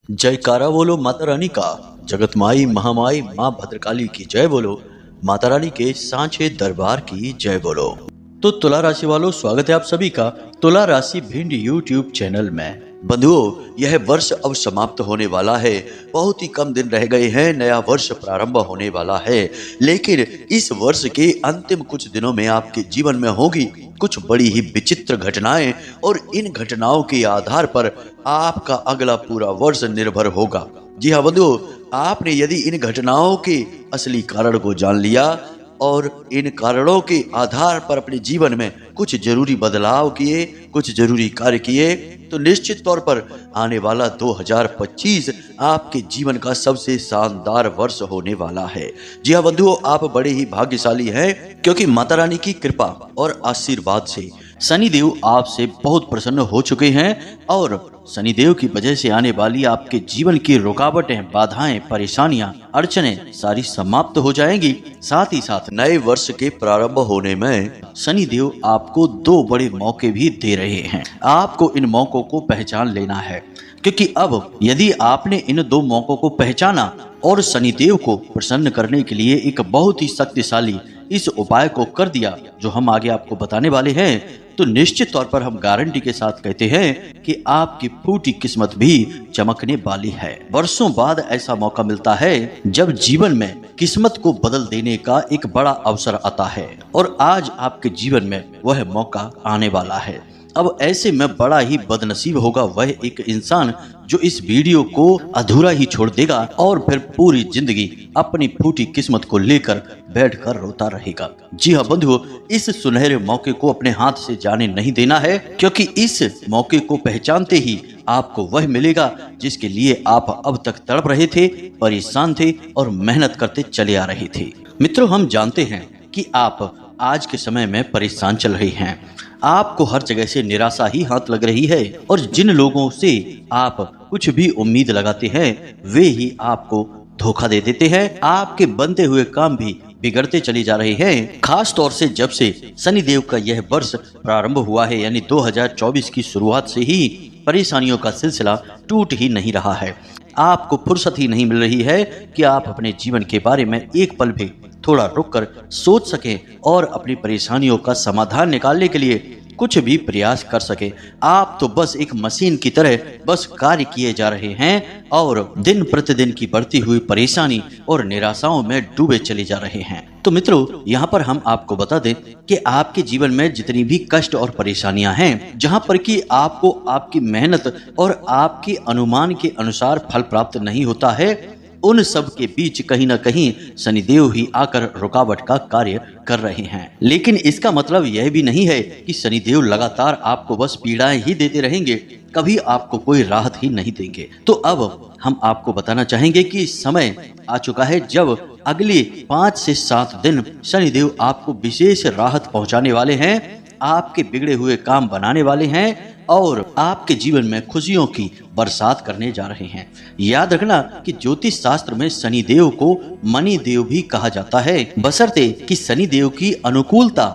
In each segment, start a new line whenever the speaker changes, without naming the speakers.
जयकारा बोलो माता रानी का। जगत माई महामाई माँ भद्रकाली की जय बोलो। माता रानी के सांचे दरबार की जय बोलो। तो तुला राशि वालों, स्वागत है आप सभी का तुला राशि भिंड यूट्यूब चैनल में। बंधुओं, यह वर्ष अब समाप्त होने वाला है। बहुत ही कम दिन रह गए हैं, नया वर्ष प्रारंभ होने वाला है। लेकिन इस वर्ष के अंतिम कुछ दिनों में आपके जीवन में होगी कुछ बड़ी ही विचित्र घटनाएं, और इन घटनाओं के आधार पर आपका अगला पूरा वर्ष निर्भर होगा। जी हाँ बंधुओं, आपने यदि इन घटनाओं के असली कारण को जान लिया और इन कारणों के आधार पर अपने जीवन में कुछ जरूरी बदलाव किए, कुछ जरूरी कार्य किए, तो निश्चित तौर पर आने वाला 2025 आपके जीवन का सबसे शानदार वर्ष होने वाला है। जी हाँ बंधुओं, आप बड़े ही भाग्यशाली हैं, क्योंकि माता रानी की कृपा और आशीर्वाद से शनिदेव आपसे बहुत प्रसन्न हो चुके हैं, और शनिदेव की वजह से आने वाली आपके जीवन की रुकावटें, बाधाएं, परेशानियां, अड़चनें सारी समाप्त हो जाएंगी। साथ ही साथ नए वर्ष के प्रारंभ होने में शनिदेव आपको दो बड़े मौके भी दे रहे हैं। आपको इन मौकों को पहचान लेना है, क्योंकि अब यदि आपने इन दो मौकों को पहचाना और शनिदेव को प्रसन्न करने के लिए एक बहुत ही शक्तिशाली इस उपाय को कर दिया, जो हम आगे आपको बताने वाले हैं, तो निश्चित तौर पर हम गारंटी के साथ कहते हैं कि आपकी फूटी किस्मत भी चमकने वाली है। वर्षों बाद ऐसा मौका मिलता है जब जीवन में किस्मत को बदल देने का एक बड़ा अवसर आता है, और आज आपके जीवन में वह मौका आने वाला है। अब ऐसे में बड़ा ही बदनसीब होगा वह एक इंसान जो इस वीडियो को अधूरा ही छोड़ देगा और फिर पूरी जिंदगी अपनी फूटी किस्मत को लेकर बैठकर रोता रहेगा। जी हाँ बंधुओं, इस सुनहरे मौके को अपने हाथ से जाने नहीं देना है, क्योंकि इस मौके को पहचानते ही आपको वह मिलेगा जिसके लिए आप अब तक तड़प रहे थे, परेशान थे और मेहनत करते चले आ रहे थे। मित्रों, हम जानते हैं कि आप आज के समय में परेशान चल रहे हैं। आपको हर जगह से निराशा ही हाथ लग रही है, और जिन लोगों से आप कुछ भी उम्मीद लगाते हैं वे ही आपको धोखा दे देते हैं। आपके बनते हुए काम भी बिगड़ते चले जा रहे हैं। खास तौर से जब से शनिदेव का यह वर्ष प्रारंभ हुआ है, यानी 2024 की शुरुआत से ही परेशानियों का सिलसिला टूट ही नहीं रहा है। आपको फुर्सत ही नहीं मिल रही है कि आप अपने जीवन के बारे में एक पल भी थोड़ा रुककर सोच सकें और अपनी परेशानियों का समाधान निकालने के लिए कुछ भी प्रयास कर सके। आप तो बस एक मशीन की तरह बस कार्य किए जा रहे हैं, और दिन प्रतिदिन की बढ़ती हुई परेशानी और निराशाओं में डूबे चले जा रहे हैं। तो मित्रों, यहाँ पर हम आपको बता दें कि आपके जीवन में जितनी भी कष्ट और परेशानियां हैं, जहाँ पर कि आपको आपकी मेहनत और आपके अनुमान के अनुसार फल प्राप्त नहीं होता है, उन सब के बीच कहीं ना कहीं शनिदेव ही आकर रुकावट का कार्य कर रहे हैं। लेकिन इसका मतलब यह भी नहीं है कि शनिदेव लगातार आपको बस पीड़ाएं ही देते रहेंगे, कभी आपको कोई राहत ही नहीं देंगे। तो अब हम आपको बताना चाहेंगे कि समय आ चुका है जब अगले 5 से 7 दिन शनिदेव आपको विशेष राहत पहुंचाने वाले हैं, आपके बिगड़े हुए काम बनाने वाले हैं, और आपके जीवन में खुशियों की बरसात करने जा रहे हैं। याद रखना कि ज्योतिष शास्त्र में शनिदेव को मणि देव भी कहा जाता है, बशर्ते कि शनिदेव की अनुकूलता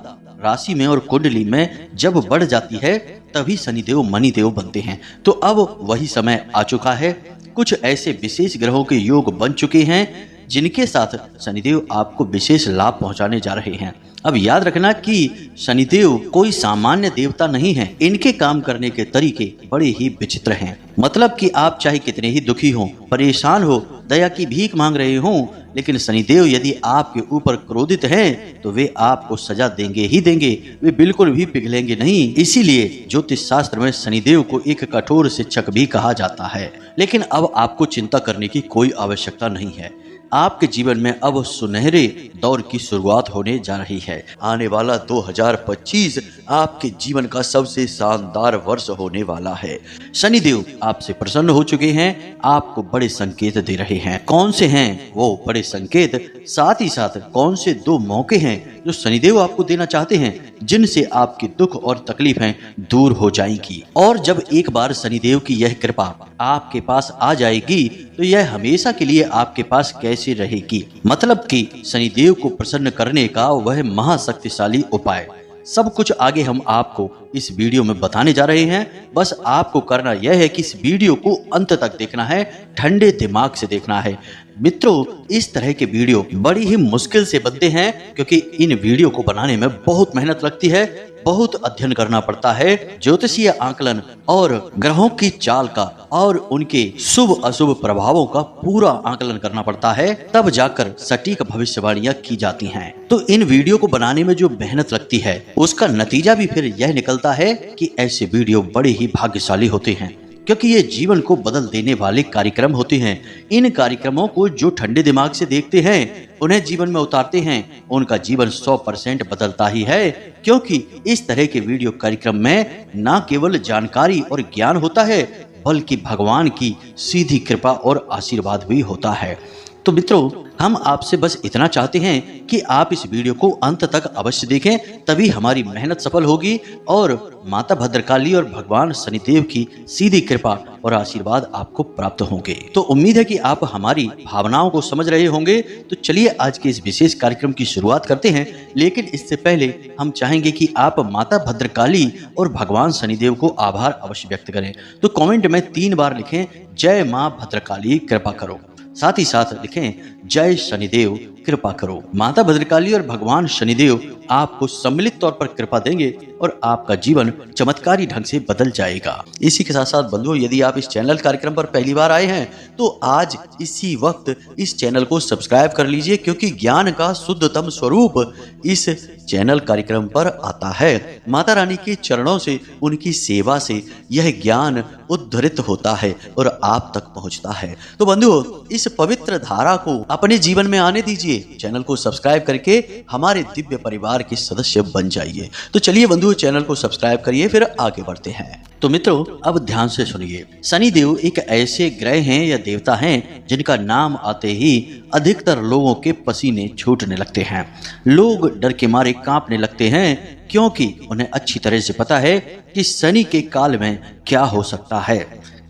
राशि में और कुंडली में जब बढ़ जाती है तभी शनिदेव मणि देव बनते हैं। तो अब वही समय आ चुका है। कुछ ऐसे विशेष ग्रहों के योग बन चुके हैं जिनके साथ शनिदेव आपको विशेष लाभ पहुंचाने जा रहे हैं। अब याद रखना कि शनिदेव कोई सामान्य देवता नहीं है। इनके काम करने के तरीके बड़े ही विचित्र हैं। मतलब कि आप चाहे कितने ही दुखी हो, परेशान हो, दया की भीख मांग रहे हो, लेकिन शनिदेव यदि आपके ऊपर क्रोधित हैं तो वे आपको सजा देंगे ही देंगे, वे बिल्कुल भी पिघलेंगे नहीं। इसीलिए ज्योतिष शास्त्र में शनिदेव को एक कठोर शिक्षक भी कहा जाता है। लेकिन अब आपको चिंता करने की कोई आवश्यकता नहीं है। आपके जीवन में अब सुनहरे दौर की शुरुआत होने जा रही है। आने वाला 2025 आपके जीवन का सबसे शानदार वर्ष होने वाला है। शनिदेव आपसे प्रसन्न हो चुके हैं, आपको बड़े संकेत दे रहे हैं। कौन से हैं वो बड़े संकेत, साथ ही साथ कौन से 2 मौके हैं जो शनिदेव आपको देना चाहते हैं, जिनसे आपकी दुख और तकलीफें दूर हो जाएंगी। और जब एक बार शनिदेव की यह कृपा आपके पास आ जाएगी तो यह हमेशा के लिए आपके पास कैसे रहेगी। मतलब कि शनिदेव को प्रसन्न करने का वह महाशक्तिशाली उपाय सब कुछ आगे हम आपको इस वीडियो में बताने जा रहे हैं। बस आपको करना यह है कि इस वीडियो को अंत तक देखना है, ठंडे दिमाग से देखना है। मित्रों, इस तरह के वीडियो बड़ी ही मुश्किल से बनते हैं, क्योंकि इन वीडियो को बनाने में बहुत मेहनत लगती है, बहुत अध्ययन करना पड़ता है, ज्योतिषीय आकलन और ग्रहों की चाल का और उनके शुभ अशुभ प्रभावों का पूरा आकलन करना पड़ता है, तब जाकर सटीक भविष्यवाणियां की जाती हैं। तो इन वीडियो को बनाने में जो मेहनत लगती है, उसका नतीजा भी फिर यह निकलता है कि ऐसे वीडियो बड़े ही भाग्यशाली होते हैं, क्योंकि ये जीवन को बदल देने वाले कार्यक्रम होते हैं। इन कार्यक्रमों को जो ठंडे दिमाग से देखते हैं, उन्हें जीवन में उतारते हैं, उनका जीवन 100% बदलता ही है, क्योंकि इस तरह के वीडियो कार्यक्रम में न केवल जानकारी और ज्ञान होता है, बल्कि भगवान की सीधी कृपा और आशीर्वाद भी होता है। तो मित्रों, हम आपसे बस इतना चाहते हैं कि आप इस वीडियो को अंत तक अवश्य देखें, तभी हमारी मेहनत सफल होगी और माता भद्रकाली और भगवान शनिदेव की सीधी कृपा और आशीर्वाद आपको प्राप्त होंगे। तो उम्मीद है कि आप हमारी भावनाओं को समझ रहे होंगे। तो चलिए आज के इस विशेष कार्यक्रम की शुरुआत करते हैं, लेकिन इससे पहले हम चाहेंगे कि आप माता भद्रकाली और भगवान शनिदेव को आभार अवश्य व्यक्त करें। तो कमेंट में 3 बार लिखें, जय माँ भद्रकाली कृपा करो। साथ ही साथ लिखें, जय शनिदेव कृपा करो। माता भद्रकाली और भगवान शनिदेव आपको सम्मिलित तौर पर कृपा देंगे और आपका जीवन चमत्कारी ढंग से बदल जाएगा। इसी के साथ साथ बंधुओं, यदि आप इस चैनल कार्यक्रम पर पहली बार आए हैं तो आज इसी वक्त इस चैनल को सब्सक्राइब कर लीजिए, क्योंकि ज्ञान का शुद्धतम स्वरूप इस चैनल कार्यक्रम पर आता है। माता रानी के चरणों से, उनकी सेवा से यह ज्ञान उद्धृत होता है और आप तक पहुंचता है। तो बंधुओं, इस पवित्र धारा को अपने जीवन में आने दीजिए। चैनल को सब्सक्राइब करके हमारे दिव्य परिवार के सदस्य बन जाइए। तो चलिए बंधुओं, चैनल को सब्सक्राइब करिए, फिर आगे बढ़ते हैं। तो मित्रों, अब ध्यान से सुनिए। शनिदेव एक ऐसे ग्रह हैं या देवता हैं जिनका नाम आते ही अधिकतर लोगों के पसीने छूटने लगते हैं। लोग डर के मारे कांपने लगते हैं, क्योंकि उन्हें अच्छी तरह से पता है कि शनि के काल में क्या हो सकता है,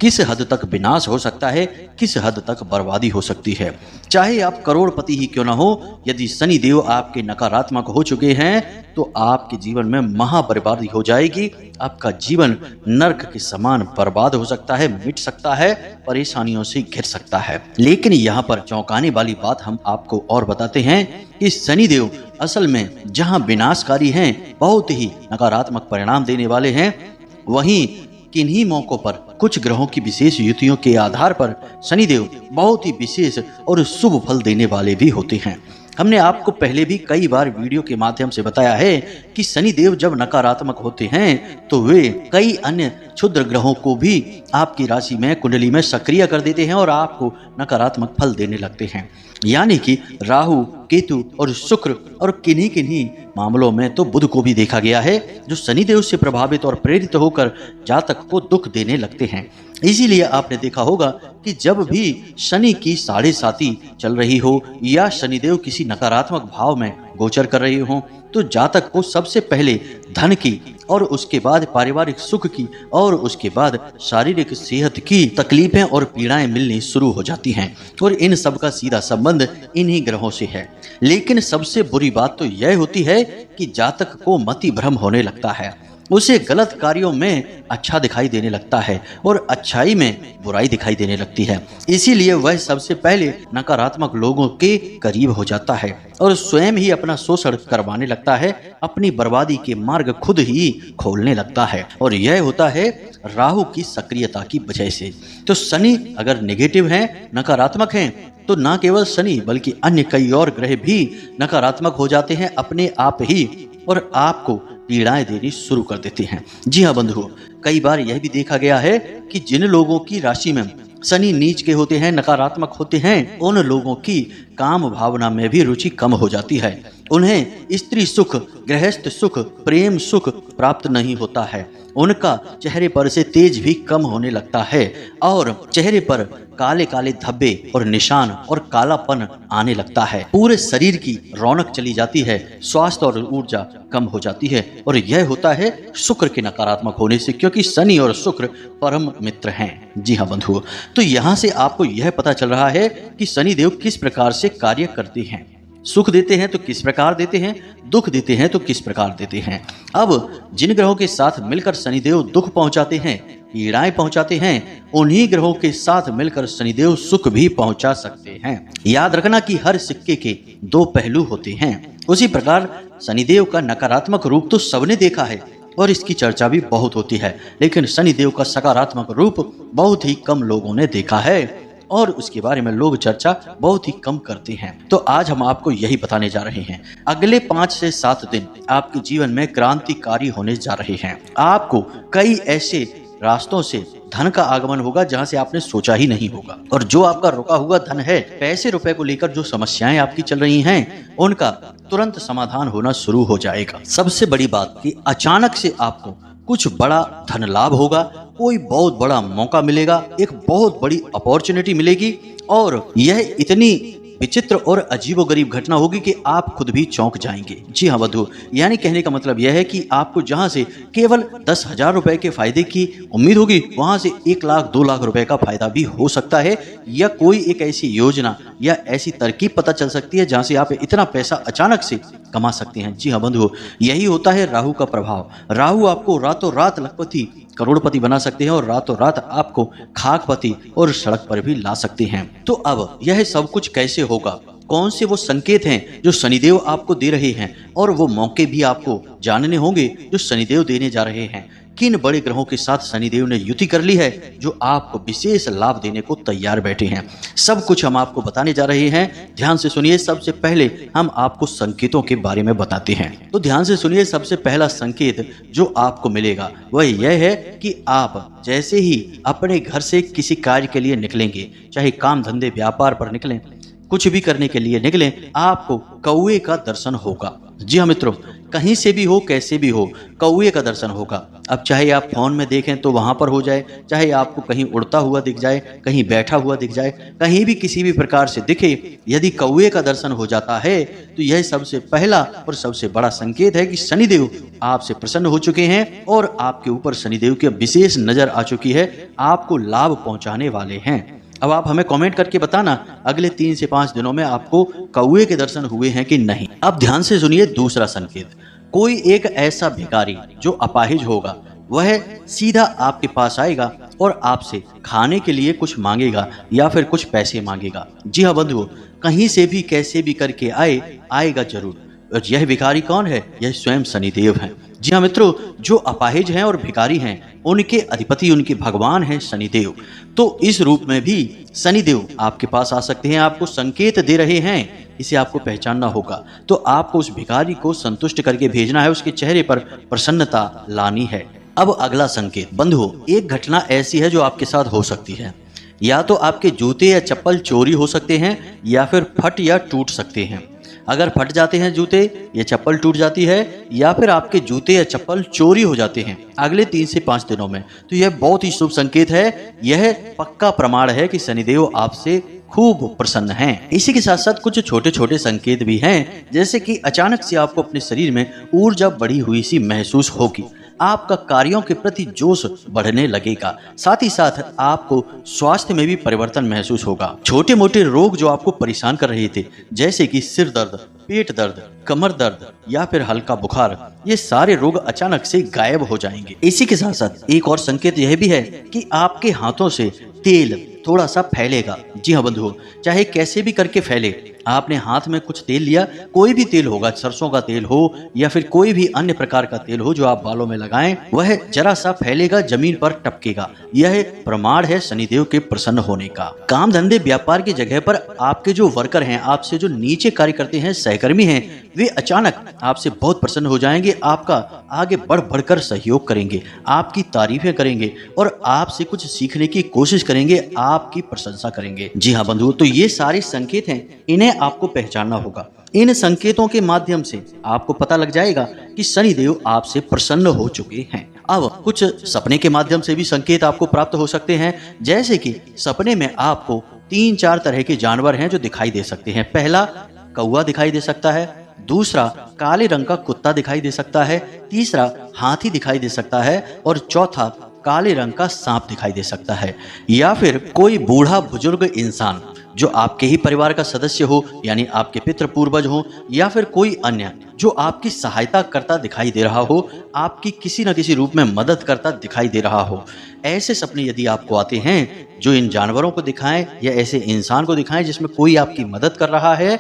किस हद तक विनाश हो सकता है, किस हद तक बर्बादी हो सकती है। चाहे आप करोड़पति ही क्यों ना हो, यदि शनि देव आपके नकारात्मक हो चुके हैं तो आपके जीवन में महा बर्बादी हो जाएगी। आपका जीवन नरक के समान बर्बाद हो सकता है, मिट सकता है, परेशानियों से घिर सकता है। लेकिन यहाँ पर चौंकाने वाली बात हम आपको और बताते हैं कि शनि देव असल में जहाँ विनाशकारी हैं, बहुत ही नकारात्मक परिणाम देने वाले हैं, वहीं किन्हीं मौकों पर कुछ ग्रहों की विशेष युतियों के आधार पर शनिदेव बहुत ही विशेष और शुभ फल देने वाले भी होते हैं। हमने आपको पहले भी कई बार वीडियो के माध्यम से बताया है कि शनिदेव जब नकारात्मक होते हैं तो वे कई अन्य क्षुद्र ग्रहों को भी आपकी राशि में, कुंडली में सक्रिय कर देते हैं और आपको नकारात्मक फल देने लगते हैं। यानी कि राहु, केतु और शुक्र और किन्हीं किन्हीं मामलों में तो बुध को भी देखा गया है, जो शनिदेव से प्रभावित और प्रेरित होकर जातक को दुख देने लगते हैं। इसीलिए आपने देखा होगा कि जब भी शनि की 7.5 चल रही हो या शनिदेव किसी नकारात्मक भाव में गोचर कर रहे हो, तो जातक को सबसे पहले धन की और उसके बाद पारिवारिक सुख की और उसके बाद शारीरिक सेहत की तकलीफें और पीड़ाएं मिलनी शुरू हो जाती हैं, और इन सब का सीधा संबंध इन्हीं ग्रहों से है। लेकिन सबसे बुरी बात तो यह होती है कि जातक को मति भ्रम होने लगता है, उसे गलत कार्यों में अच्छा दिखाई देने लगता है और अच्छाई में बुराई दिखाई देने लगती है। इसीलिए वह सबसे पहले नकारात्मक लोगों के करीब हो जाता है और स्वयं ही अपना शोषण करवाने लगता है, अपनी बर्बादी के मार्ग खुद ही खोलने लगता है। और यह होता है राहु की सक्रियता की वजह से। तो शनि अगर नेगेटिव हैं, नकारात्मक हैं, तो न केवल शनि बल्कि अन्य कई और ग्रह भी नकारात्मक हो जाते हैं अपने आप ही और आपको पीड़ाएं देनी शुरू कर देते हैं। जी हाँ बंधुओं, कई बार यह भी देखा गया है कि जिन लोगों की राशि में शनि नीच के होते हैं, नकारात्मक होते हैं, उन लोगों की काम भावना में भी रुचि कम हो जाती है। उन्हें स्त्री सुख, गृहस्थ सुख, प्रेम सुख प्राप्त नहीं होता है। उनका चेहरे पर से तेज भी कम होने लगता है और चेहरे पर काले काले धब्बे और निशान और कालापन आने लगता है। पूरे शरीर की रौनक चली जाती है, स्वास्थ्य और ऊर्जा कम हो जाती है। और यह होता है शुक्र के नकारात्मक होने से, क्योंकि शनि और शुक्र परम मित्र हैं। जी हाँ बंधुओं, तो यहाँ से आपको यह पता चल रहा है कि शनिदेव किस प्रकार से कार्य करते हैं। सुख देते हैं तो किस प्रकार देते हैं, दुख देते हैं तो किस प्रकार देते हैं। अब जिन ग्रहों के साथ मिलकर शनिदेव दुख पहुंचाते हैं, पीड़ाएं पहुंचाते हैं, उन्हीं ग्रहों के साथ मिलकर शनिदेव सुख भी पहुंचा सकते हैं। याद रखना कि हर सिक्के के दो पहलू होते हैं। उसी प्रकार शनिदेव का नकारात्मक रूप तो सबने देखा है और इसकी चर्चा भी बहुत होती है, लेकिन शनिदेव का सकारात्मक रूप बहुत ही कम लोगों ने देखा है और उसके बारे में लोग चर्चा बहुत ही कम करते हैं। तो आज हम आपको यही बताने जा रहे हैं। अगले 5 से 7 दिन आपके जीवन में क्रांतिकारी होने जा रहे हैं। आपको कई ऐसे रास्तों से धन का आगमन होगा जहां से आपने सोचा ही नहीं होगा, और जो आपका रुका हुआ धन है, पैसे रुपए को लेकर जो समस्याएं आपकी चल रही हैं, उनका तुरंत समाधान होना शुरू हो जाएगा। सबसे बड़ी बात कि अचानक से आपको कुछ बड़ा धन लाभ होगा, कोई बहुत बड़ा मौका मिलेगा, एक बहुत बड़ी अपॉर्चुनिटी मिलेगी और यह इतनी विचित्र और अजीबोगरीब घटना होगी कि आप खुद भी चौंक जाएंगे। जी हाँ बंधु, यानी कहने का मतलब यह है कि आपको जहां से केवल 10,000 रुपए के फायदे की उम्मीद होगी, वहां से 1 लाख 2 लाख रुपए का फायदा भी हो सकता है, या कोई एक ऐसी योजना या ऐसी तरकीब पता चल सकती है जहां से आप इतना पैसा अचानक से कमा सकते हैं। जी हाँ बंधु, यही होता है राहु का प्रभाव। राहु आपको रातों रात लखपति करोड़पति बना सकते हैं और रातों रात आपको खाकपति और सड़क पर भी ला सकते हैं। तो अब यह सब कुछ कैसे होगा, कौन से वो संकेत हैं जो शनिदेव आपको दे रहे हैं, और वो मौके भी आपको जानने होंगे जो शनिदेव देने जा रहे हैं। किन बड़े ग्रहों के साथ शनिदेव ने युति कर ली है जो आपको विशेष लाभ देने को तैयार बैठे हैं, सब कुछ हम आपको बताने जा रहे हैं। ध्यान से सुनिए। सबसे पहले हम आपको संकेतों के बारे में बताते हैं, तो ध्यान से सुनिए। सबसे पहला संकेत जो आपको मिलेगा वह यह है कि आप जैसे ही अपने घर से किसी कार्य के लिए निकलेंगे, चाहे काम धंधे व्यापार पर निकलें, कुछ भी करने के लिए निकलें, आपको कौवे का दर्शन होगा। जी हाँ मित्रों, कहीं से भी हो, कैसे भी हो, कौवे का दर्शन होगा। अब चाहे आप फोन में देखें तो वहां पर हो जाए, चाहे आपको कहीं उड़ता हुआ दिख जाए, कहीं बैठा हुआ दिख जाए, कहीं भी किसी भी प्रकार से दिखे, यदि कौवे का दर्शन हो जाता है तो यह सबसे पहला और सबसे बड़ा संकेत है कि शनिदेव आपसे प्रसन्न हो चुके हैं और आपके ऊपर शनिदेव की विशेष नजर आ चुकी है, आपको लाभ पहुंचाने वाले हैं। अब आप हमें कमेंट करके बताना अगले 3 से 5 दिनों में आपको कौवे के दर्शन हुए हैं कि नहीं। अब ध्यान से सुनिए दूसरा संकेत। कोई एक ऐसा भिखारी जो अपाहिज होगा, वह सीधा आपके पास आएगा और आपसे खाने के लिए कुछ मांगेगा या फिर कुछ पैसे मांगेगा। जी हाँ बंधुओं, कहीं से भी कैसे भी करके आएगा जरूर। और यह भिखारी कौन है? यह स्वयं शनिदेव हैं। जी हाँ मित्रों, जो अपाहिज हैं और भिखारी हैं, उनके अधिपति, उनके भगवान हैं शनिदेव। तो इस रूप में भी शनिदेव आपके पास आ सकते हैं, आपको संकेत दे रहे हैं, इसे आपको पहचानना होगा। तो आपको उस भिखारी को संतुष्ट करके भेजना है, उसके चेहरे पर प्रसन्नता लानी है। अब अगला संकेत बंधुओं, एक घटना ऐसी है जो आपके साथ हो सकती है। या तो आपके जूते या चप्पल चोरी हो सकते हैं, या फिर फट या टूट सकते हैं। अगर फट जाते हैं जूते या चप्पल टूट जाती है, या फिर आपके जूते या चप्पल चोरी हो जाते हैं अगले 3 से 5 दिनों में, तो यह बहुत ही शुभ संकेत है। यह पक्का प्रमाण है कि शनिदेव आपसे खूब प्रसन्न हैं। इसी के साथ साथ कुछ छोटे छोटे संकेत भी हैं, जैसे कि अचानक से आपको अपने शरीर में ऊर्जा बढ़ी हुई सी महसूस होगी, आपका कार्यों के प्रति जोश बढ़ने लगेगा, साथ ही साथ आपको स्वास्थ्य में भी परिवर्तन महसूस होगा। छोटे मोटे रोग जो आपको परेशान कर रहे थे, जैसे कि सिर दर्द, पेट दर्द, कमर दर्द या फिर हल्का बुखार, ये सारे रोग अचानक से गायब हो जाएंगे। इसी के साथ साथ एक और संकेत यह भी है कि आपके हाथों से तेल थोड़ा सा फैलेगा। जी हाँ बंधुओं, चाहे कैसे भी करके फैले, आपने हाथ में कुछ तेल लिया, कोई भी तेल होगा, सरसों का तेल हो या फिर कोई भी अन्य प्रकार का तेल हो जो आप बालों में लगाएं, वह जरा सा फैलेगा, जमीन पर टपकेगा। यह प्रमाण है शनिदेव के प्रसन्न होने का। काम धंधे व्यापार की जगह पर आपके जो वर्कर हैं, आपसे जो नीचे कार्य करते हैं, सहकर्मी हैं, वे अचानक आपसे बहुत प्रसन्न हो जाएंगे, आपका आगे बढ़ बढ़कर सहयोग करेंगे, आपकी तारीफें करेंगे और आपसे कुछ सीखने की कोशिश करेंगे, आपकी प्रशंसा करेंगे। जी हाँ बंधुओं, तो ये सारे संकेत हैं, इन्हें आपको पहचानना होगा। इन संकेतों के माध्यम से आपको पता लग जाएगा कि शनिदेव आपसे प्रसन्न हो चुके हैं। अब कुछ सपने के माध्यम से भी संकेत आपको प्राप्त हो सकते हैं, जैसे कि सपने में आपको 3-4 तरह के जानवर हैं जो दिखाई दे सकते हैं। पहला कौवा दिखाई दे सकता है, दूसरा काले रंग का कुत्ता दिखाई दे सकता है, तीसरा हाथी दिखाई दे सकता है और चौथा काले रंग का सांप दिखाई दे सकता है। या फिर कोई बूढ़ा बुजुर्ग इंसान जो आपके ही परिवार का सदस्य हो, यानी आपके पितृ पूर्वज हो, या फिर कोई अन्य जो आपकी सहायता करता दिखाई दे रहा हो, आपकी किसी न किसी रूप में मदद करता दिखाई दे रहा हो। ऐसे सपने यदि आपको आते हैं, जो इन जानवरों को दिखाएं या ऐसे इंसान को दिखाएं जिसमें कोई आपकी मदद कर रहा है,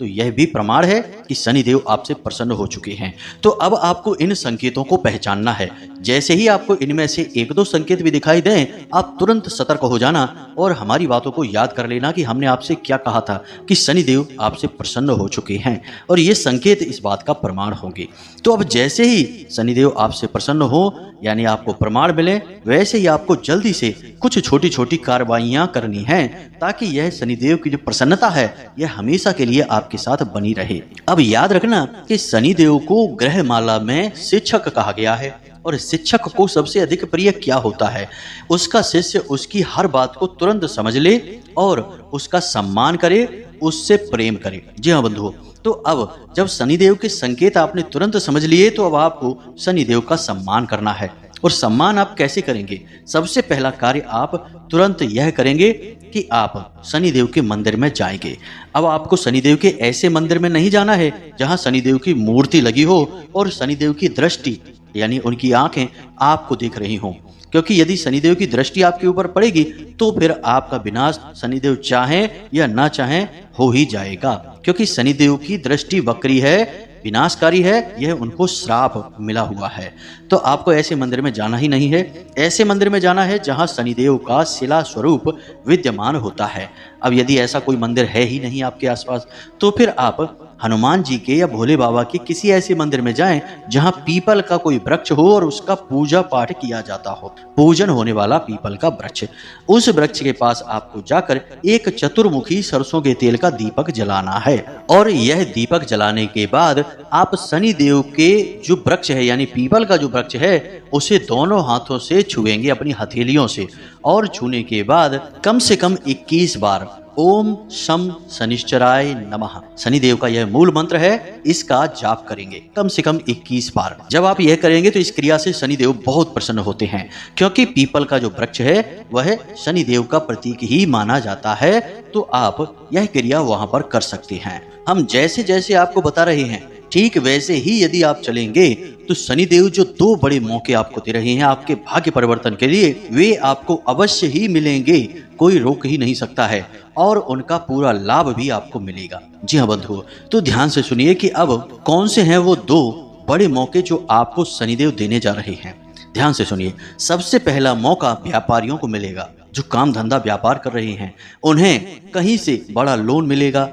तो यह भी प्रमाण है कि शनिदेव आपसे प्रसन्न हो चुके हैं। तो अब आपको इन संकेतों को पहचानना है। जैसे ही आपको इनमें से एक दो संकेत भी दिखाई दें, आप तुरंत सतर्क हो जाना और हमारी बातों को याद कर लेना कि हमने आपसे क्या कहा था कि शनिदेव आपसे प्रसन्न हो चुके हैं, और ये संकेत इस बात का प्रमाण होंगे। तो अब जैसे ही शनिदेव आपसे प्रसन्न हो, यानी आपको प्रमाण मिले, वैसे ही आपको जल्दी से कुछ छोटी छोटी कार्रवाइयां करनी हैं, ताकि यह शनिदेव की जो प्रसन्नता है यह हमेशा के लिए आपके साथ बनी रहे। अब याद रखना कि शनिदेव को ग्रहमाला में शिक्षक कहा गया है, और शिक्षक को सबसे अधिक प्रिय क्या होता है? उसका शिष्य उसकी हर बात को तुरंत समझ ले और उसका सम्मान करे, उससे प्रेम करे। जी हाँ बंधुओं, तो अब जब शनिदेव के संकेत आपने तुरंत समझ लिए, तो अब आपको शनिदेव का सम्मान करना है। और सम्मान आप कैसे करेंगे? सबसे पहला कार्य आप तुरंत यह करेंगे कि आप शनिदेव के मंदिर में जाएंगे। अब आपको शनिदेव के ऐसे मंदिर में नहीं जाना है जहां शनिदेव की मूर्ति लगी हो और शनिदेव की दृष्टि, यानी उनकी आंखें आपको देख रही हों, क्योंकि यदि शनिदेव की दृष्टि आपके ऊपर पड़ेगी तो फिर आपका विनाश शनिदेव चाहें या ना चाहें हो ही जाएगा। क्योंकि शनिदेव की दृष्टि वक्री है, विनाशकारी है, यह उनको श्राप मिला हुआ है। तो आपको ऐसे मंदिर में जाना ही नहीं है। ऐसे मंदिर में जाना है जहां शनिदेव का शिला स्वरूप विद्यमान होता है। अब यदि ऐसा कोई मंदिर है ही नहीं आपके आसपास, तो फिर आप हनुमान जी के या भोले बाबा के किसी ऐसे मंदिर में जाएं जहां पीपल का कोई वृक्ष हो और उसका पूजा पाठ किया जाता हो, पूजन होने वाला पीपल का वृक्ष। उस वृक्ष के पास आपको जाकर एक चतुर्मुखी सरसों के तेल का दीपक जलाना है, और यह दीपक जलाने के बाद आप शनिदेव के जो वृक्ष है, यानी पीपल का जो वृक्ष है, उसे दोनों हाथों से छुएंगे, अपनी हथेलियों से। और छूने के बाद कम से कम 21 बार ओम शम शनिश्चराय नमः, शनिदेव का यह मूल मंत्र है, इसका जाप करेंगे कम से कम 21 बार। जब आप यह करेंगे तो इस क्रिया से शनिदेव बहुत प्रसन्न होते हैं, क्योंकि पीपल का जो वृक्ष है वह शनिदेव का प्रतीक ही माना जाता है। तो आप यह क्रिया वहां पर कर सकते हैं। हम जैसे जैसे आपको बता रहे हैं, ठीक वैसे ही यदि आप चलेंगे तो शनिदेव जो दो बड़े मौके आपको दे रहे हैं आपके भाग्य परिवर्तन के लिए, वे आपको अवश्य ही मिलेंगे, कोई रोक ही नहीं सकता है, और उनका पूरा लाभ भी आपको मिलेगा। जी हाँ बंधुओं, तो ध्यान से सुनिए कि अब कौन से हैं वो दो बड़े मौके जो आपको शनिदेव देने जा रहे हैं। ध्यान से सुनिए। सबसे पहला मौका व्यापारियों को मिलेगा, जो काम धंधा व्यापार कर रहे हैं। उन्हें कहीं से बड़ा लोन मिलेगा,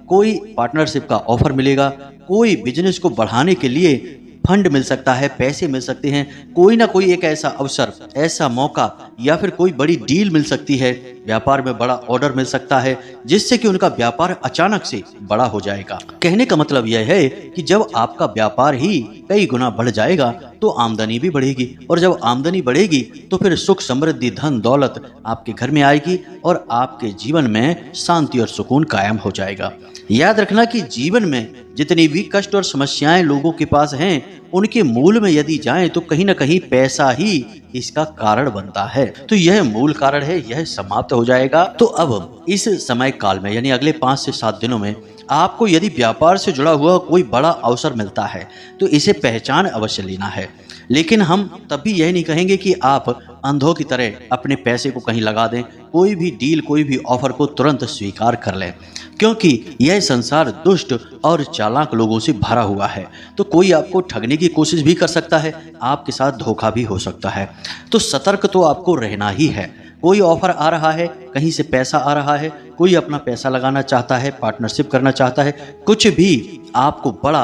कोई पार्टनरशिप का ऑफर मिलेगा, कोई बिजनेस को बढ़ाने के लिए फंड मिल सकता है, पैसे मिल सकते हैं, कोई ना कोई एक ऐसा अवसर, ऐसा मौका, या फिर कोई बड़ी डील मिल सकती है, व्यापार में बड़ा ऑर्डर मिल सकता है, जिससे कि उनका व्यापार अचानक से बड़ा हो जाएगा। कहने का मतलब यह है कि जब आपका व्यापार ही कई गुना बढ़ जाएगा तो आमदनी भी बढ़ेगी, और जब आमदनी बढ़ेगी तो फिर सुख समृद्धि धन दौलत आपके घर में आएगी और आपके जीवन में शांति और सुकून कायम हो जाएगा। याद रखना कि जीवन में जितनी भी कष्ट और समस्याएं लोगों के पास हैं, उनके मूल में यदि जाएं तो कहीं ना कहीं पैसा ही इसका कारण बनता है। तो यह मूल कारण है, यह समाप्त हो जाएगा। तो अब इस समय काल में, यानी अगले 5 से 7 दिनों में आपको यदि व्यापार से जुड़ा हुआ कोई बड़ा अवसर मिलता है तो इसे पहचान अवश्य लेना है। लेकिन हम तब भी यह नहीं कहेंगे कि आप अंधों की तरह अपने पैसे को कहीं लगा दें, कोई भी डील, कोई भी ऑफर को तुरंत स्वीकार कर लें, क्योंकि यह संसार दुष्ट और चालाक लोगों से भरा हुआ है। तो कोई आपको ठगने की कोशिश भी कर सकता है, आपके साथ धोखा भी हो सकता है। तो सतर्क तो आपको रहना ही है। कोई ऑफर आ रहा है, कहीं से पैसा आ रहा है, कोई अपना पैसा लगाना चाहता है, पार्टनरशिप करना चाहता है, कुछ भी आपको बड़ा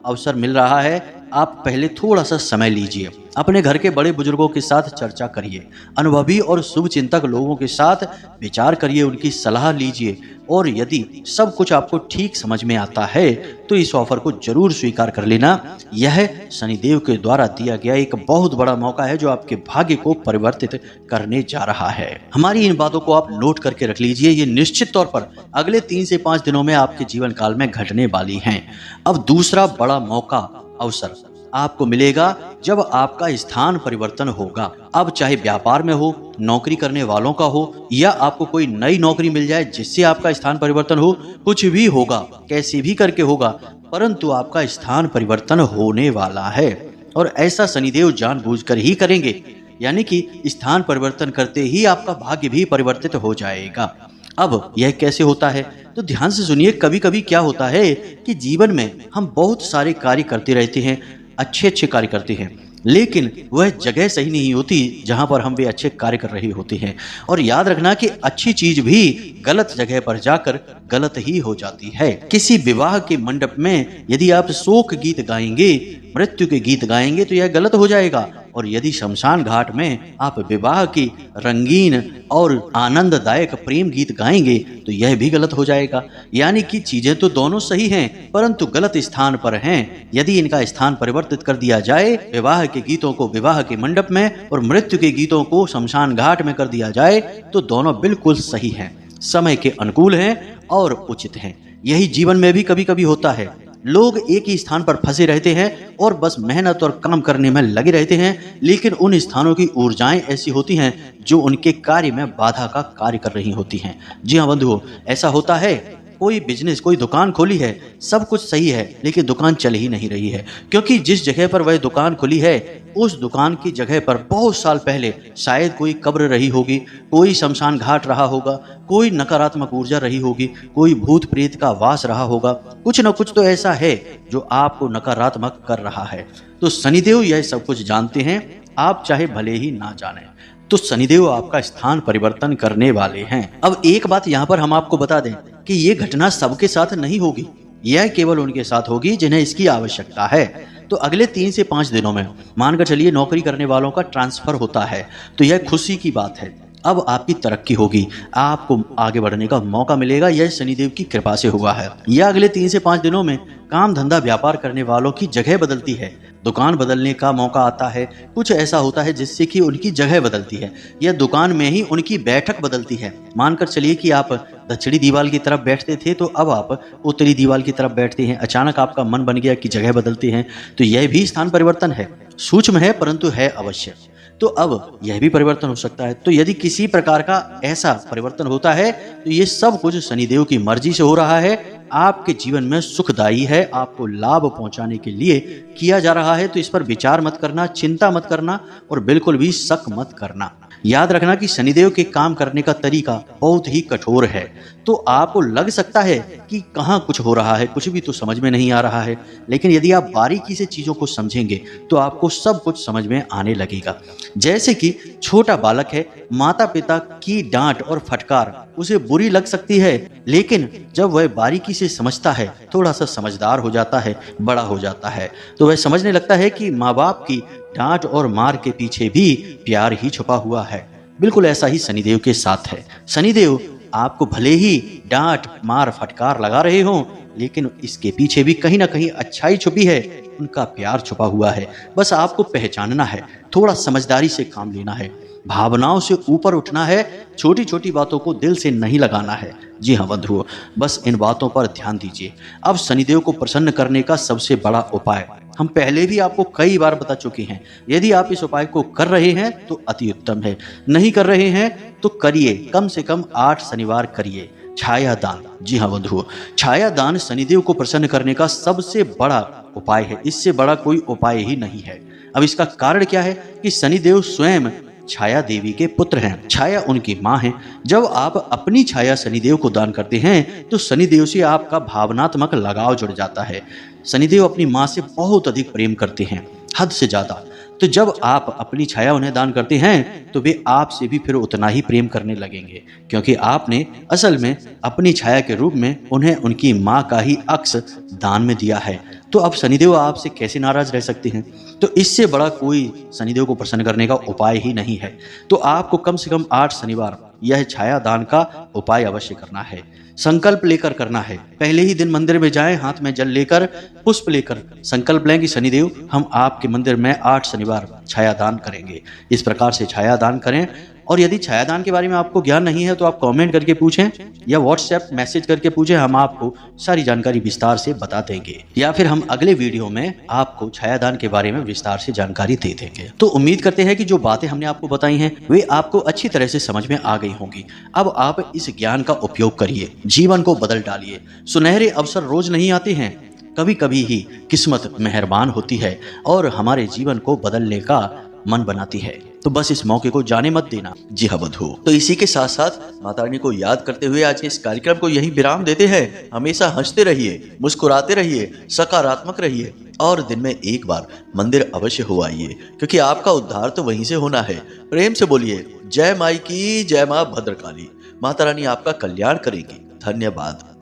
अवसर मिल रहा है, आप पहले थोड़ा सा समय लीजिए, अपने घर के बड़े बुजुर्गों के साथ चर्चा करिए, अनुभवी और शुभ चिंतक लोगों के साथ विचार करिए, उनकी सलाह लीजिए, और यदि सब कुछ आपको ठीक समझ में आता है तो इस ऑफर को जरूर स्वीकार कर लेना। यह शनिदेव के द्वारा दिया गया एक बहुत बड़ा मौका है जो आपके भाग्य को परिवर्तित करने जा रहा है। हमारी इन बातों को आप नोट करके रख लीजिए, ये निश्चित तौर पर अगले 3 से 5 दिनों में आपके जीवन काल में घटने वाली हैं। अब दूसरा बड़ा मौका, अवसर, आपको मिलेगा जब आपका स्थान परिवर्तन होगा। अब चाहे व्यापार में हो, नौकरी करने वालों का हो, या आपको कोई नई नौकरी मिल जाए जिससे आपका स्थान परिवर्तन हो, कुछ भी होगा, कैसे भी करके होगा, परंतु आपका स्थान परिवर्तन होने वाला है। और ऐसा शनिदेव जानबूझकर ही करेंगे, यानी कि स्थान परिवर्तन करते ही आपका भाग्य भी परिवर्तित हो जाएगा। अब यह कैसे होता है, तो ध्यान से सुनिए। कभी कभी क्या होता है कि जीवन में हम बहुत सारे कार्य करते रहते हैं, अच्छे अच्छे कार्य करते हैं, लेकिन वह जगह सही नहीं होती जहां पर हम वे अच्छे कार्य कर रहे होते हैं। और याद रखना कि अच्छी चीज भी गलत जगह पर जाकर गलत ही हो जाती है। किसी विवाह के मंडप में यदि आप शोक गीत गाएंगे, मृत्यु के गीत गाएंगे, तो यह गलत हो जाएगा। और यदि शमशान घाट में आप विवाह की रंगीन और आनंददायक प्रेम गीत गाएंगे, तो यह भी गलत हो जाएगा। यानी कि चीजें तो दोनों सही हैं, परंतु गलत स्थान पर हैं। यदि इनका स्थान परिवर्तित कर दिया जाए, विवाह के गीतों को विवाह के मंडप में और मृत्यु के गीतों को शमशान घाट में कर दिया जाए, तो दोनों बिल्कुल सही हैं, समय के अनुकूल हैं और उचित हैं। यही जीवन में भी कभी कभी होता है। लोग एक ही स्थान पर फंसे रहते हैं और बस मेहनत और काम करने में लगे रहते हैं, लेकिन उन स्थानों की ऊर्जाएं ऐसी होती हैं जो उनके कार्य में बाधा का कार्य कर रही होती हैं। जी हाँ बंधुओं, ऐसा होता है। कोई बिजनेस, कोई दुकान खोली है, सब कुछ सही है, लेकिन दुकान चल ही नहीं रही है, क्योंकि जिस जगह पर वह दुकान खुली है, उस दुकान की जगह पर बहुत साल पहले शायद कोई कब्र रही होगी, कोई शमशान घाट रहा होगा, कोई नकारात्मक ऊर्जा रही होगी, कोई भूत प्रेत का वास रहा होगा। कुछ न कुछ तो ऐसा है जो आपको नकारात्मक कर रहा है। तो शनिदेव यह सब कुछ जानते हैं, आप चाहे भले ही ना जाने। तो शनिदेव आपका स्थान परिवर्तन करने वाले हैं। अब एक बात यहाँ पर हम आपको बता दें कि ये घटना सबके साथ नहीं होगी, यह केवल उनके साथ होगी जिन्हें इसकी आवश्यकता है। तो अगले 3 से 5 दिनों में मानकर चलिए नौकरी करने वालों का ट्रांसफर होता है, तो यह खुशी की बात है। अब आपकी तरक्की होगी, आपको आगे बढ़ने का मौका मिलेगा, यह शनिदेव की कृपा से हुआ है। यह अगले 3 से 5 दिनों में काम धंधा व्यापार करने वालों की जगह बदलती है, दुकान बदलने का मौका आता है। कुछ ऐसा होता है जिससे कि उनकी जगह बदलती है, या दुकान में ही उनकी बैठक बदलती है। मानकर चलिए कि आप दक्षिणी दीवार की तरफ बैठते थे, तो अब आप उत्तरी दीवार की तरफ बैठते हैं। अचानक आपका मन बन गया कि जगह बदलते हैं, तो यह भी स्थान परिवर्तन है। सूक्ष्म है परंतु है अवश्य। तो अब यह भी परिवर्तन हो सकता है। तो यदि किसी प्रकार का ऐसा परिवर्तन होता है, तो ये सब कुछ शनिदेव की मर्जी से हो रहा है, आपके जीवन में सुखदायी है, आपको लाभ पहुंचाने के लिए किया जा रहा है। तो इस पर विचार मत करना, चिंता मत करना और बिल्कुल भी शक मत करना। याद रखना कि शनिदेव के काम करने का तरीका बहुत ही कठोर है। तो आपको लग सकता है कि कहाँ कुछ हो रहा है, कुछ भी तो समझ में नहीं आ रहा है, लेकिन यदि आप बारीकी से चीजों को समझेंगे तो आपको सब कुछ समझ में आने लगेगा। जैसे कि छोटा बालक है, माता पिता की डांट और फटकार उसे बुरी लग सकती है, लेकिन जब वह बारीकी से समझता है, थोड़ा सा समझदार हो जाता है, बड़ा हो जाता है, तो वह समझने लगता है कि माँ बाप की डांट और मार के पीछे भी प्यार ही छुपा हुआ है। बिल्कुल ऐसा ही शनिदेव के साथ है। शनिदेव आपको भले ही डांट मार फटकार लगा रहे हों, लेकिन इसके पीछे भी कहीं ना कहीं अच्छाई छुपी है, उनका प्यार छुपा हुआ है। बस आपको पहचानना है, थोड़ा समझदारी से काम लेना है, भावनाओं से ऊपर उठना है, छोटी छोटी बातों को दिल से नहीं लगाना है। जी हाँ बंधुओं, बस इन बातों पर ध्यान दीजिए। अब शनिदेव को प्रसन्न करने का सबसे बड़ा उपाय हम पहले भी आपको कई बार बता चुके हैं। यदि आप इस उपाय को कर रहे हैं तो अति उत्तम है, नहीं कर रहे हैं तो करिए, कम से कम 8 शनिवार करिए। छाया दान, जी हाँ बंधुओं, छाया दान शनिदेव को प्रसन्न करने का सबसे बड़ा उपाय है, इससे बड़ा कोई उपाय ही नहीं है। अब इसका कारण क्या है कि शनिदेव स्वयं छाया देवी के पुत्र हैं, छाया उनकी माँ है। जब आप अपनी छाया शनिदेव को दान करते हैं तो शनिदेव से आपका भावनात्मक लगाव जुड़ जाता है। शनिदेव अपनी माँ से बहुत अधिक प्रेम करते हैं, हद से ज्यादा। तो जब आप अपनी छाया उन्हें दान करते हैं तो वे आपसे भी फिर उतना ही प्रेम करने लगेंगे, क्योंकि आपने असल में अपनी छाया के रूप में उन्हें उनकी माँ का ही अक्स दान में दिया है। तो अब शनिदेव आपसे कैसे नाराज रह सकते हैं? तो इससे बड़ा कोई शनिदेव को प्रसन्न करने का उपाय ही नहीं है। तो आपको कम से कम 8 शनिवार यह छाया दान का उपाय अवश्य करना है, संकल्प लेकर करना है। पहले ही दिन मंदिर में जाएं, हाथ में जल लेकर, पुष्प लेकर संकल्प लें कि शनिदेव हम आपके मंदिर में 8 शनिवार छाया दान करेंगे। इस प्रकार से छाया दान करें और यदि छायादान के बारे में आपको ज्ञान नहीं है तो आप कमेंट करके पूछें या व्हाट्सएप मैसेज करके पूछें, हम आपको सारी जानकारी विस्तार से बता देंगे, या फिर हम अगले वीडियो में आपको छायादान के बारे में विस्तार से जानकारी दे देंगे। तो उम्मीद करते हैं कि जो बातें हमने आपको बताई हैं वे आपको अच्छी तरह से समझ में आ गई होंगी। अब आप इस ज्ञान का उपयोग करिए, जीवन को बदल डालिए। सुनहरे अवसर रोज नहीं आते हैं, कभी कभी ही किस्मत मेहरबान होती है और हमारे जीवन को बदलने का मन बनाती है। तो बस इस मौके को जाने मत देना। जी हाँ बंधु, तो इसी के साथ साथ माता रानी को याद करते हुए आज के इस कार्यक्रम को यही विराम देते हैं। हमेशा हंसते रहिए, मुस्कुराते रहिए, सकारात्मक रहिए और दिन में एक बार मंदिर अवश्य हो आइए, क्योंकि आपका उद्धार तो वहीं से होना है। प्रेम से बोलिए जय माई की, जय माँ भद्रकाली। माता रानी आपका कल्याण करेगी। धन्यवाद।